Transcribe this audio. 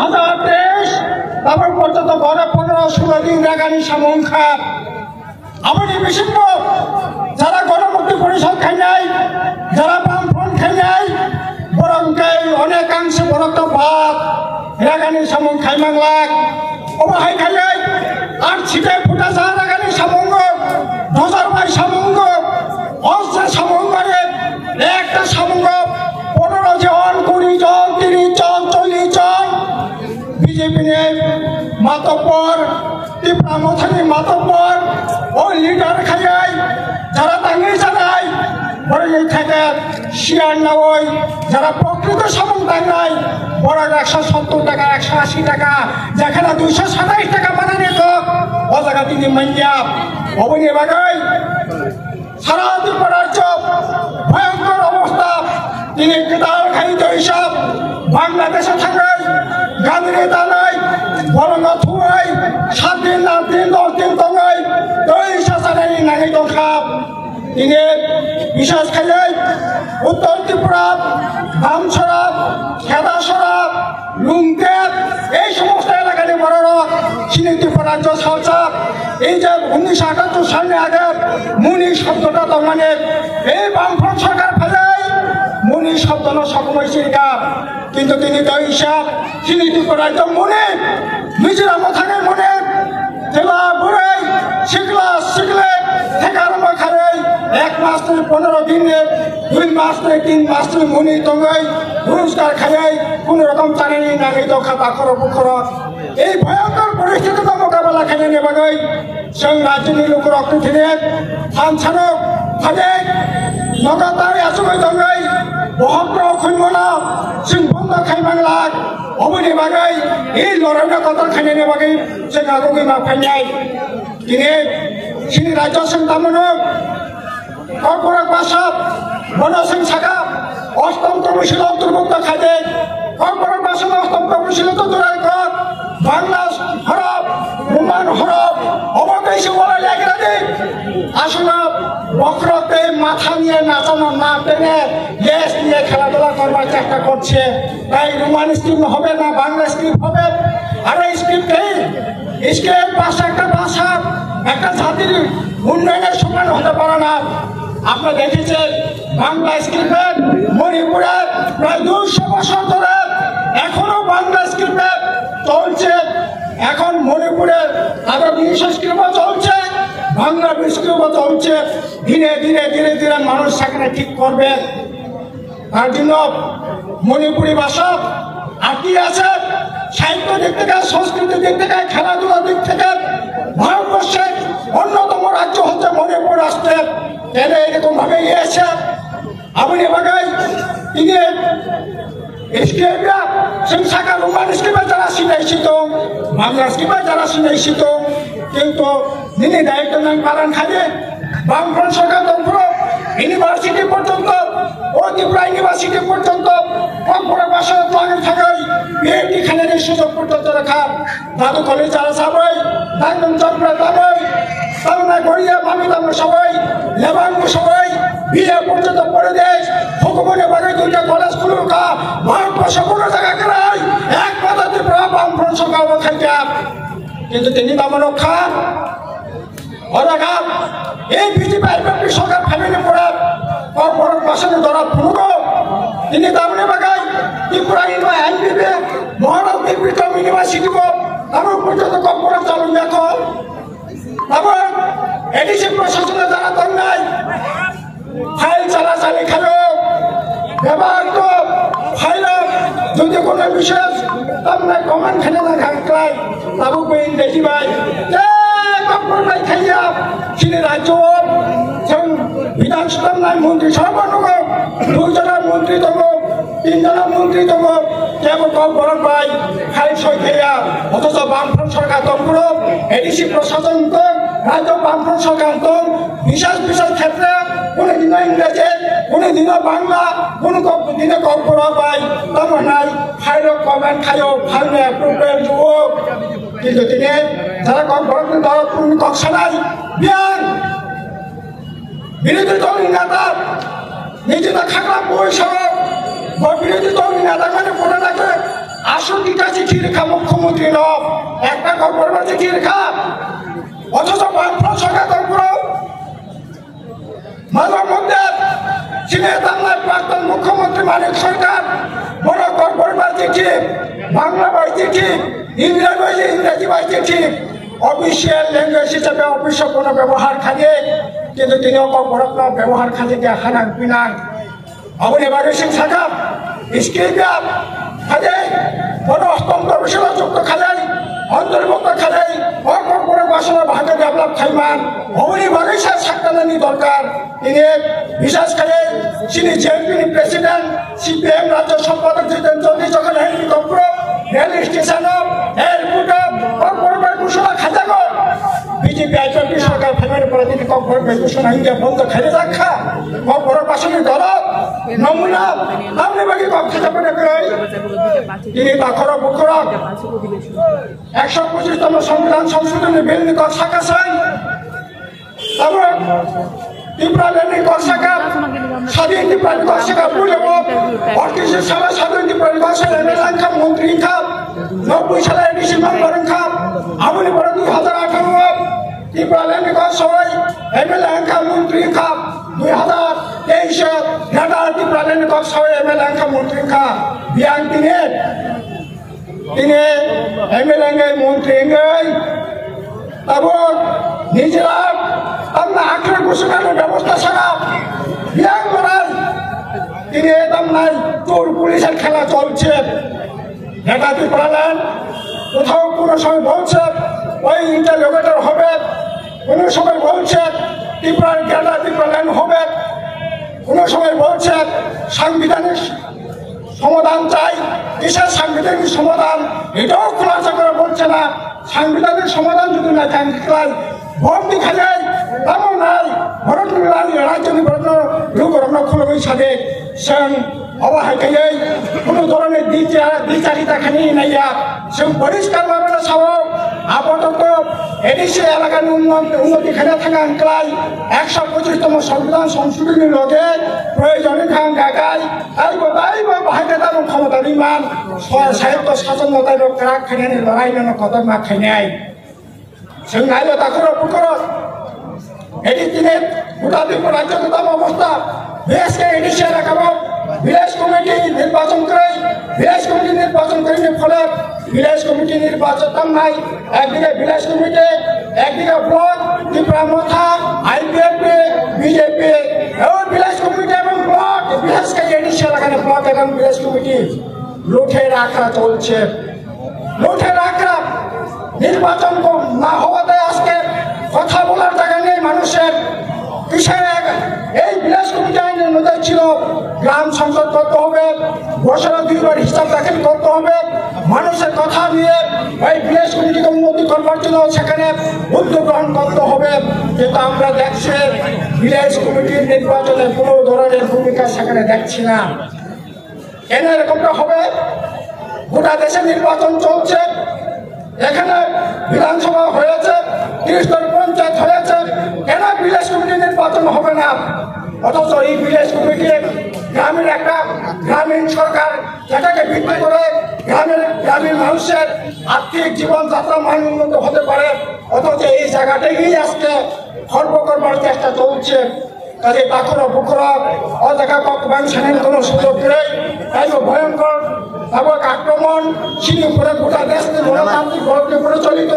হাজার দেশ তারপর পর্যন্ত ঘরে 15-16 দিন রাগানি সামন খাপ আমাদের বিশেষ যারা গণমুক্তি পরিষদ খাই নাই, যারা বামফ্রন্ট খাই নাই, বরং অনেকাংশে বরত ভাত রাগানি সামন খাই মাংলাক অবাহাই খাই নাই আর ছিটে ফুটা যা রাগানি সামঙ্গ ডজার ভাই সামঙ্গ অস্ত্র সামঙ্গরে একটা সামঙ্গ 15 জন 20 জন 30 জন 40 জন বিজেপি নিয়ে মাতব্বর ত্রিপুরা মথানি মাতব্বর ও লিডার খাই যারা তাঙ্গি জানাই বড় থেকে শিয়ার না ওই যারা প্রকৃত সামন তাঙ্গাই বড় 170 টাকা 180 টাকা যেখানে 227 টাকা বানানি তো ও জায়গা তিনি মাইয়া অবনি বাগাই সারা ত্রিপুরার ভয়ঙ্কর অবস্থা তিনি কেদার খাইতে হিসাব বাংলাদেশে থাকাই গান্ধী নেতা নাই বরং থুয়াই 7 দিন 8 দিন 10 দিন তঙ্গাই দইশা সারাই নাগি তো খাপ তিনি বিশেষ খাইলে উত্তর ত্রিপুরা বামছড়া খেদাছড়া লুংটেপ এই সমস্ত এলাকায় বড় চিনি ত্রিপুরা রাজ্য সালচাপ এই যে 1978 সালে আগে মুনি শব্দটা তো মানে এই বামফ্রন্ট সরকার ফেলাই মুনি শব্দ না সকময় চিন্তা কিন্তু তিনি তো হিসাব চিনি ত্রিপুরা রাজ্য মনে মিজোরাম থাকে মনে জেলা বুড়াই শিখলে থেকে আরম্ভ খারে 1 মাস থেকে 15 দিনে 2 মাস থেকে 3 মাস থেকে মনি তঙ্গাই পুরস্কার খাই কোনো রকম জানেনি নাগি তো খাতা খরচ খরচ এই ভয়ঙ্কর পরিস্থিতিতে মোকাবেলা খেলে নেবাগৈ जों राज्योनि लोक रक्त थिने फानसानक फादे लगातार आसुमै दङै बहत्र खैमना जों बन्द खाइमांलाक अबनि बागै ए लरायना कतर खाइनायनि बागै जों आगोगै माफायनाय दिनै जोंनि राज्यो जों तारमाने कर्परेट भाषा बनसं साखा अष्टम तपशिल अन्तर्भुक्त खादे कर्परेट भाषा अष्टम तपशिल तो दूर कर बांग्ला हरफ रोमान हरफ অবদেশ বলা লাগে না আসলে বক্রতে মাথা নিয়ে নাচানো না টেনে দেশ নিয়ে খেলাধুলা করবার চেষ্টা করছে তাই রোমান স্ক্রিপ্ট হবে না বাংলা স্ক্রিপ্ট হবে আর এই স্ক্রিপ্ট ভাষা একটা জাতির উন্নয়নের সমান হতে পারে না আপনারা দেখেছেন বাংলা স্ক্রিপ্টে মণিপুরে প্রায় 200 বছর ধরে এখনো বাংলা স্ক্রিপ্টে চলছে এখন মণিপুরে আরো সংস্কৃতি চলছে বাংলা সংস্কৃতি চলছে ধীরে ধীরে ধীরে ধীরে মানুষ সেখানে ঠিক করবে তার জন্য মণিপুরি ভাষা আর কি আছে সাহিত্য দিক থেকে সংস্কৃতির দিক থেকে খেলাধুলার দিক থেকে ভারতবর্ষের অন্যতম রাজ্য হচ্ছে মণিপুর রাষ্ট্রে এনে এরকম ভাবে এসে আপনি বাগাই তিনি স্ক্রিপ্টরা সংসাকা রোমান স্ক্রিপ্টে যারা সিনাইছিত বাংলা স্ক্রিপ্টে যারা সিনাইছিত কিন্তু তিনি দায়িত্ব নেন পালন খাবে বামফ্রন্ট সরকার তন্ত্র ইউনিভার্সিটি পর্যন্ত ও ত্রিপুরা ইউনিভার্সিটি পর্যন্ত কর্পোরেট ভাষায় প্লাগিং থাকাই পিএইচডি খানের সুযোগ পর্যন্ত রাখা দাদু কলেজ যারা সবাই দাদন চক্রা দাবাই তামনা গড়িয়া মামি তামনা সবাই লেবাঙ্গু সবাই বিয়ে পর্যন্ত পড়ে দেশ হুকুমনে বাগে 2টা কলেজ খুলুক ভারতবর্ষ কোনো জায়গা কেনাই এক কথা ত্রিপুরা বামফ্রন্ট সরকার খাইতে কিন্তু তিনি তামন খান অরাঘাত এই বিজেপি সরকার ফ্যামিলি পড়ে কর্পোরেট ভাষাতে ধরা ফুলক তিনি তামনে বাগাই ত্রিপুরা এনপিপি মহারাজ বিক্রম ইউনিভার্সিটি তারপর পর্যন্ত কর্পোরেট চালু এখন তারপর এডিসি প্রশাসনে যারা তন্নাই ফাইল চালাচালি খেলো ব্যবহার তো ফাইল যদি কোনো বিশেষ আপনার কমান খেলে না খাই তাবু পেন দেখিবাই কর্পোরেট খাইয়া তিনি রাজ্য বিধানসভা নাই মন্ত্রী সর্বানুগ 2 জনা মন্ত্রী দম 3 জনা মন্ত্রী দম কেবল কর্পোরেট পাই ফাইল সই খাইয়া অথচ বামফ্রন্ট সরকার তন্ত্র এডিসি প্রশাসন তো রাজ্য বামফ্রন্ট সরকার তো বিশেষ ক্ষেত্রে কোনোদিনও ইংরেজি কোনোদিনও বাংলা কোনো দিনে কর্পোরেট পাই তেমন নাই ফাইল কমেন্ট খাইও ফাইল অ্যাপ্রুভের যুবক কিন্তু তিনি যারা কর্পোরেট দল কোনো কক্ষ নাই বিয়ান বিরোধী দলের নেতা নিজেদের খাগড়া বৈশাখ বিরোধী দলের নেতা মানে পড়ে রাখে আসুকিটা চিঠি লেখা মুখ্যমন্ত্রী নব একটা কর্পোরেট চিঠি লেখা অথচ বামফ্রন্ট সরকার কর্পোরেট মাঝে মধ্যে চীনের বাংলার প্রাক্তন মুখ্যমন্ত্রী মানিক সরকার বড় কর্পোরেট চিঠি বাংলা বাই চিঠি ইংরেজি বাই চিঠি অফিসিয়াল ল্যাঙ্গুয়েজ হিসেবে অফিসে কোনো ব্যবহার খাজে কিন্তু তিনিও কর্পোরেট ব্যবহার খাজে গিয়ে হানান পিনাং অবনি বাগেশিং শাখা স্কিল গ্যাপ খাজে বড় হস্তান্তর বিষয় যুক্ত খাজাই অন্তর্ভুক্ত খাজাই অকর্পোরেট বাসনা ভাগে ডেভেলপ খাইমান অবনি বাগেশার সাক্কানানি দরকার তিনি বিশেষ করে তিনি জেএমপি প্রেসিডেন্ট সিপিএম রাজ্য সম্পাদক যদি যখন helicopter rail station airport corporate ঘোষণা খাজা গো বিজেপি আইপি সরকার ফেমার পরে তিনি কর্পোরেট ঘোষণা ইন্ডিয়া বন্ধ খাইলে রাখা কর্পোরেট বাসনী দল নমুনা আপনি বাকি কম খাজা পড়ে গেলেন তিনি বাখর বুখর 125তম সংবিধান সংশোধনী বিল নিকট শাখা চাই তারপর ত্রিপুরা ল্যান্ডিং কর শাখা স্বাধীন ত্রিপুরা কর শাখা বুঝব 38 সালে স্বাধীন ত্রিপুরা কর শাখা এমএলএ খাম মন্ত্রী খাম 90 সালে ডিসি মেম্বার খাম আমলি বড় 2018 ত্রিপুরা ল্যান্ডিং কর সবাই এমএলএ খাম মন্ত্রী খাম 2023 ঘাটা ত্রিপুরা ল্যান্ডিং কর সবাই এমএলএ খাম মন্ত্রী খাম বিয়াং তিনি এমএলএ মন্ত্রী তারপর নিজেরা আমরা আখড়া ঘোষণার ব্যবস্থা ছাড়া বিয়াং করার তিনি একদম নাই চোর পুলিশের খেলা চলছে নেতাজি পালান কোথাও কোনো সময় বলছে ওই ইন্টারভিউটার হবে কোনো সময় বলছে ত্রিপুরার গেলা ত্রিপুরাল্যান্ড হবে কোনো সময় বলছে সাংবিধানিক সমাধান চাই কিসের সাংবিধানিক সমাধান এটাও খোলাসা করে বলছে না সাংবিধানিক সমাধান যদি না চাই ভোট দেখা যায় তেমন নাই ভরত রাজ্য নিবন্ধ রূপরত্ন খুলবই সাথে সেন অবহেলায় কোনো ধরনের দ্বিচারিতা খানি নাইয়া সে পরিষ্কারভাবে সব আপাতত এডিসি এলাকার উন্নতি খানে থাকা আনকাই 125তম সংবিধান সংশোধনীর লগে প্রয়োজনীয় খান গাগাই বাহাইতে তার ক্ষমতা বিমান সাহিত্য শাসন মতাই রাগ খাইনি লড়াই কদম মা খাইনাই जों नायनो दाखोर बुखर एटी दिने गोटा ত্রিপুরা রাজ্য গোদাম অবস্থা বিএসকে এডিসি এলাকাও ভিলেজ কমিটি নির্বাচন করে ভিলেজ কমিটি নির্বাচন করে ফলে ভিলেজ কমিটি নির্বাচন নাই একদিকে ভিলেজ কমিটি একদিকে ব্লক ত্রিপুরা মথা আইপিএফপি বিজেপি এবং ভিলেজ কমিটি এবং ব্লক বিএসকে এডিসি এলাকার ব্লক এবং ভিলেজ কমিটি লুঠের আখড়া চলছে লুঠের আখড়া নির্বাচন না হওয়াতে আজকে কথা বলার জায়গা নেই মানুষের কিসের এই ভিলেজ কমিটি আইনের মধ্যে ছিল গ্রাম সংসদ করতে হবে বছরে 2 বার হিসাব দাখিল করতে হবে মানুষের কথা নিয়ে এই ভিলেজ কমিটিকে উন্নতি করবার জন্য সেখানে উদ্যোগ গ্রহণ করতে হবে কিন্তু আমরা দেখছি ভিলেজ কমিটির নির্বাচনে কোনো ধরনের ভূমিকা সেখানে দেখছি না কেন এরকমটা হবে গোটা দেশে নির্বাচন চলছে এখানে বিধানসভা হয়েছে 30টা পঞ্চায়েত হয়েছে কেন ভিলেজ কমিটি নির্বাচন হবে না অথচ এই ভিলেজ কমিটি গ্রামের একটা গ্রামীণ সরকার যেটাকে ভিত্তি করে গ্রামের মানুষের আর্থিক জীবনযাত্রা মান উন্নত হতে পারে অথচ এই জায়গাটাই আজকে খর্ব করবার চেষ্টা চলছে কাজে বাঁকুড়া বুকুড়া অদেখা কক্সবাজারের কোনো সুযোগ নেই তাই ভয়ঙ্কর আক্রমণ চিনি উপরে গোটা দেশ গণতান্ত্রিক পরিচালিত